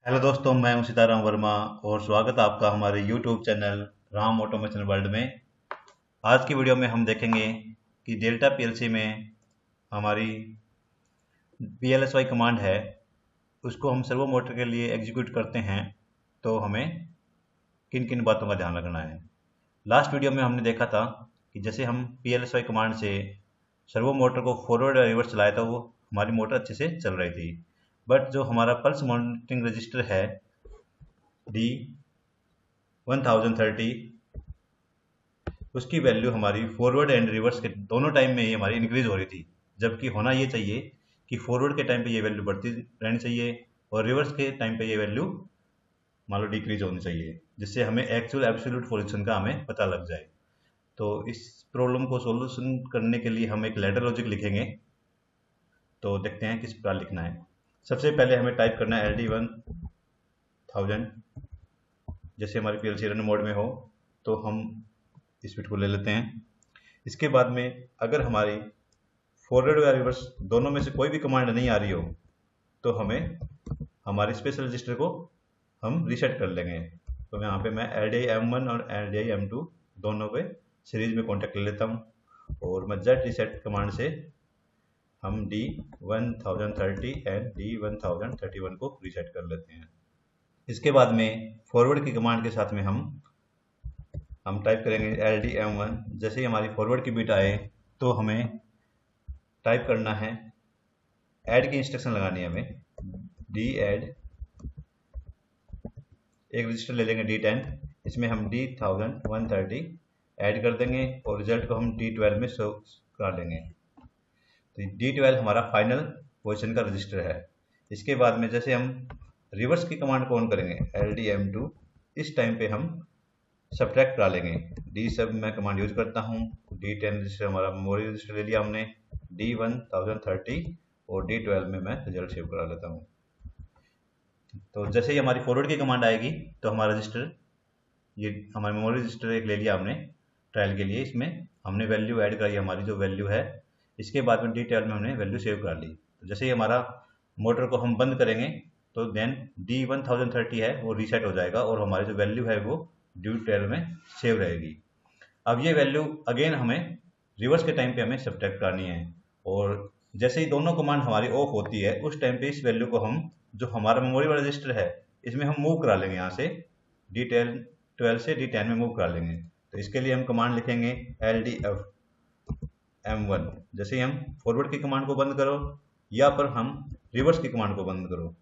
Hello दोस्तों, मैं हूं सीताराम वर्मा और स्वागत है आपका हमारे YouTube channel Ram automation world में। आज की वीडियो में हम देखेंगे कि डेल्टा पीएलसी में हमारी पीएलएसवाई कमांड है, उसको हम सर्वो मोटर के लिए एग्जीक्यूट करते हैं तो हमें किन किन बातों का ध्यान रखना है। लास्ट वीडियो में हमने देखा था कि जैसे हम पीएलएसवाई कमांड से सर्वो मोटर को फॉरवर्ड या रिवर्स चलाया था, वो हमारी मोटर अच्छे से चल रही थी। बट जो हमारा पल्स मॉनिटरिंग रजिस्टर है D1030, उसकी वैल्यू हमारी फॉरवर्ड एंड रिवर्स के दोनों टाइम में ही हमारी इंक्रीज हो रही थी। जबकि होना ये चाहिए कि फॉरवर्ड के टाइम पे ये वैल्यू बढ़ती रहनी चाहिए और रिवर्स के टाइम पे ये वैल्यू मान लो डिक्रीज होनी चाहिए, जिससे हमें एक्चुअल एब्सोल्यूट पोजीशन का हमें पता लग जाए। तो इस प्रॉब्लम को सोल्यूशन करने के लिए हम एक लैडर लॉजिक लिखेंगे। तो देखते हैं किस प्रकार लिखना है। सबसे पहले हमें टाइप करना है LD1000। जैसे हमारी पीएलसी रन मोड में हो तो हम इस बिट को ले लेते हैं। इसके बाद में अगर हमारी फॉरवर्ड या रिवर्स दोनों में से कोई भी कमांड नहीं आ रही हो तो हमें हमारे स्पेशल रजिस्टर को हम रीसेट कर लेंगे। तो यहाँ पे मैं LDIM1 और LDIM2 दोनों पे सीरीज में कॉन्टेक्ट ले लेता हूँ और मैं जेट रीसेट कमांड से हम D1030 एंड D1031 को रीसेट कर लेते हैं। इसके बाद में फॉरवर्ड की कमांड के साथ में हम टाइप करेंगे LDM1। जैसे ही हमारी फॉरवर्ड की बिट आए तो हमें टाइप करना है, ऐड की इंस्ट्रक्शन लगानी है हमें। डी ऐड, एक रजिस्टर ले लेंगे D10, इसमें हम D1130 ऐड कर देंगे और रिजल्ट को हम D12 में शो करा लेंगे। तो D12 हमारा फाइनल पोजीशन का रजिस्टर है। इसके बाद में जैसे हम रिवर्स की कमांड को ऑन करेंगे LDM2, इस टाइम पे हम सब्ट्रैक्ट करा लेंगे। डी सब मैं कमांड यूज करता हूँ। D10 रजिस्टर हमारा मेमोरी रजिस्टर ले लिया हमने, D1030 और D12 में मैं रिजल्ट सेव करा लेता हूँ। तो जैसे ही हमारी फॉरवर्ड की कमांड आएगी तो हमारा रजिस्टर, ये हमारा मेमोरी रजिस्टर एक ले लिया हमने ट्रायल के लिए, इसमें हमने वैल्यू ऐड कराई, हमारी जो वैल्यू है। इसके बाद में D12 में हमने वैल्यू सेव कर ली। तो जैसे ही हमारा मोटर को हम बंद करेंगे तो देन D1030 है वो रीसेट हो जाएगा और हमारी जो वैल्यू है वो D12 में सेव रहेगी। अब ये वैल्यू अगेन हमें रिवर्स के टाइम पे हमें सब्ट्रैक्ट करनी है और जैसे ही दोनों कमांड हमारी ऑफ होती है उस टाइम पे इस वैल्यू को हम, जो हमारा मेमोरी वाला रजिस्टर है, इसमें हम मूव करा लेंगे। यहाँ से D12 से D10 में मूव करा लेंगे। तो इसके लिए हम कमांड लिखेंगे LDM1। जैसे ही हम फॉरवर्ड की कमांड को बंद करो या पर हम रिवर्स की कमांड को बंद करो,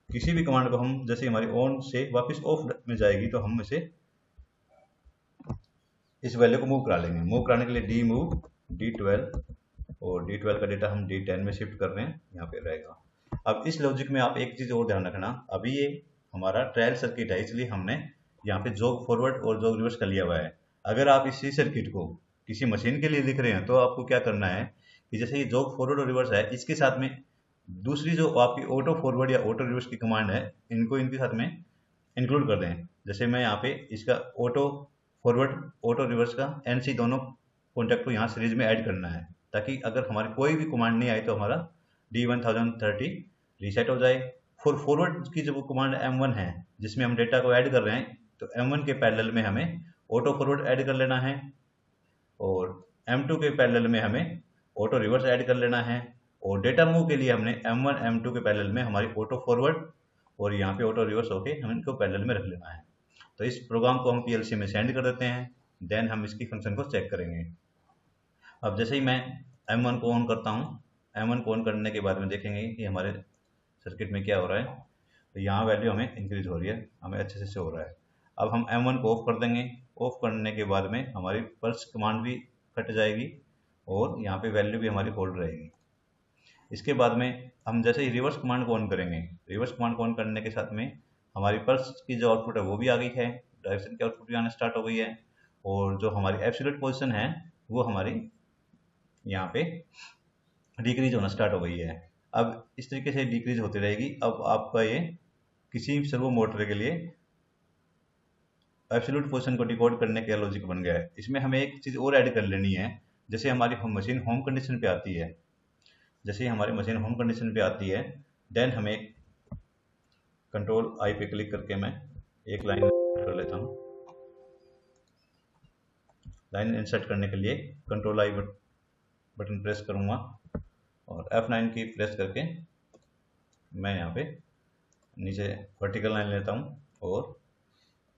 किसी भी कमांड को हम जैसे हमारी ऑन से वापस ऑफ में जाएगी तो हम इसे इस वैल्यू को मूव करा लेंगे। मूव कराने के लिए डी मूव D12 और D12 का डेटा हम D10 में शिफ्ट कर रहे हैं, यहाँ पे रहेगा। अब इस लॉजिक में आप एक चीज और ध्यान रखना, अभी ये हमारा ट्रायल सर्किट है इसलिए हमने यहाँ पे जॉब फॉरवर्ड और जॉब रिवर्स कर लिया हुआ है। अगर आप इसी सर्किट को किसी मशीन के लिए लिख रहे हैं तो आपको क्या करना है कि जैसे ये जॉब फॉरवर्ड और रिवर्स है, इसके साथ में दूसरी जो आपकी ऑटो फॉरवर्ड या ऑटो रिवर्स की कमांड है, इनको इनके साथ में इंक्लूड कर दें। जैसे मैं यहाँ पे इसका ऑटो फॉरवर्ड ऑटो रिवर्स का NC दोनों कॉन्टैक्ट को यहाँ सीरीज में ऐड करना है, ताकि अगर हमारी कोई भी कमांड नहीं आई तो हमारा D1030 रीसेट हो जाए। फॉरवर्ड की जो कमांड M1 है जिसमें हम डेटा को ऐड कर रहे हैं, तो M1 के पैरेलल में हमें ऑटो फॉरवर्ड ऐड कर लेना है और M2 के पैरेलल में हमें ऑटो रिवर्स ऐड कर लेना है और डेटा मूव के लिए हमने M1 M2 के पैरेलल में हमारी ऑटो फॉरवर्ड और यहाँ पे ऑटो रिवर्स होके हम इनको पैरेलल में रख लेना है। तो इस प्रोग्राम को हम PLC में सेंड कर देते हैं, देन हम इसकी फंक्शन को चेक करेंगे। अब जैसे ही मैं M1 को ऑन करता हूँ, M1 को ऑन करने के बाद में देखेंगे कि हमारे सर्किट में क्या हो रहा है। तो यहाँ वैल्यू हमें इंक्रीज हो रही है, हमें अच्छे से शो हो रहा है। अब हम M1 को ऑफ कर देंगे। ऑफ करने के बाद में हमारी पल्स कमांड भी कट जाएगी और यहाँ पे वैल्यू भी हमारी होल्ड रहेगी। इसके बाद में हम जैसे ही रिवर्स कमांड को ऑन करेंगे, रिवर्स कमांड को ऑन करने के साथ में हमारी पल्स की जो आउटपुट है वो भी आ गई है, डायरेक्शन की आउटपुट भी आना स्टार्ट हो गई है और जो हमारी एब्सोल्यूट पोजीशन है वो हमारी यहाँ पे डिक्रीज होना स्टार्ट हो गई है। अब इस तरीके से डिक्रीज होती रहेगी। अब आपका ये किसी सर्वो मोटर के लिए एब्सोल्यूट पोजीशन को डिकोड करने का लॉजिक बन गया है। इसमें हमें एक चीज़ और ऐड कर लेनी है। जैसे हमारी मशीन होम कंडीशन पे आती है, जैसे ही हमारी मशीन होम कंडीशन पे आती है, देन हमें कंट्रोल आई पे क्लिक करके मैं एक लाइन कर लेता हूँ। लाइन इंसर्ट करने के लिए कंट्रोल आई बटन प्रेस करूँगा और F9 की प्रेस करके मैं यहाँ पे नीचे वर्टिकल लाइन लेता हूँ और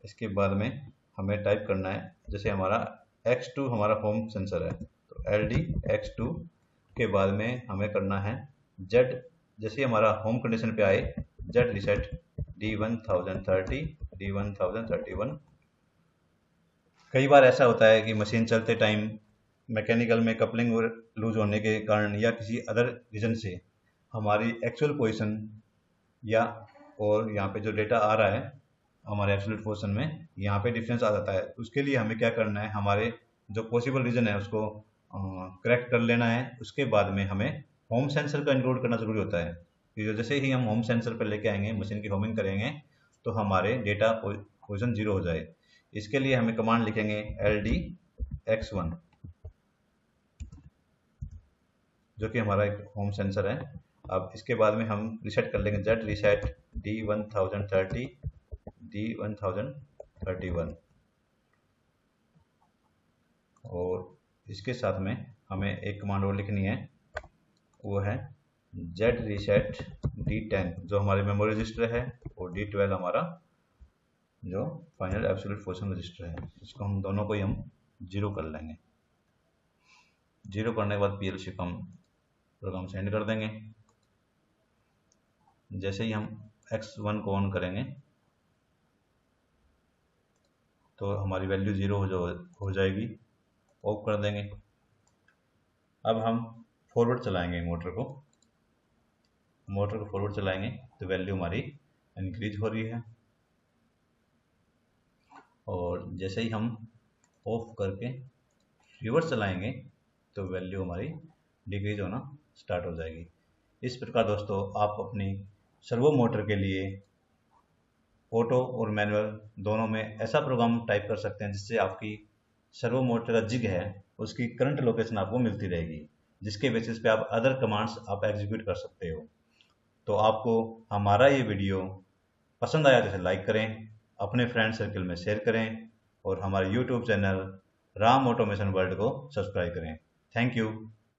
इसके बाद में हमें टाइप करना है, जैसे हमारा X2 हमारा होम सेंसर है तो LD X2 के बाद में हमें करना है Z, जैसे हमारा होम कंडीशन पे आए Z रीसेट D1030 D1031। कई बार ऐसा होता है कि मशीन चलते टाइम मैकेनिकल में कपलिंग लूज होने के कारण या किसी अदर रीजन से हमारी एक्चुअल पोजीशन या और यहाँ पे जो डेटा आ रहा है हमारे एब्सोल्यूट पोजीशन में यहाँ पे डिफरेंस आ जाता है। उसके लिए हमें क्या करना है, हमारे जो पॉसिबल रीजन है उसको करेक्ट कर लेना है। उसके बाद में हमें होम सेंसर का इंक्लूड करना जरूरी होता है कि जैसे ही हम होम सेंसर पर लेके आएंगे, मशीन की होमिंग करेंगे तो हमारे डेटा पोजीशन 0 हो जाए। इसके लिए हमें कमांड लिखेंगे LD X1 जो कि हमारा एक होम सेंसर है। अब इसके बाद में हम रीसेट कर लेंगे Z रीसेट D1030 D1031 और इसके साथ में हमें एक कमांड और लिखनी है, वो है Z रीसेट D10 जो हमारे मेमोरी रजिस्टर है और D12 हमारा जो फाइनल एब्सोल्यूट पोजीशन रजिस्टर है। इसको हम दोनों को ही हम 0 कर लेंगे। 0 करने के बाद PLC को हम प्रोग्राम सेंड कर देंगे। जैसे ही हम X1 को ऑन करेंगे तो हमारी वैल्यू 0 हो जाएगी, ऑफ कर देंगे। अब हम फॉरवर्ड चलाएंगे मोटर को फॉरवर्ड चलाएंगे तो वैल्यू हमारी इंक्रीज हो रही है और जैसे ही हम ऑफ करके रिवर्स चलाएंगे तो वैल्यू हमारी डिक्रीज होना स्टार्ट हो जाएगी। इस प्रकार दोस्तों आप अपनी सर्वो मोटर के लिए ऑटो और मैनुअल दोनों में ऐसा प्रोग्राम टाइप कर सकते हैं जिससे आपकी सर्वो मोटर का जिग है उसकी करंट लोकेशन आपको मिलती रहेगी, जिसके बेसिस पे आप अदर कमांड्स आप एग्जीक्यूट कर सकते हो। तो आपको हमारा ये वीडियो पसंद आया तो इसे लाइक करें, अपने फ्रेंड सर्कल में शेयर करें और हमारे YouTube channel Ram automation world को सब्सक्राइब करें। Thank you.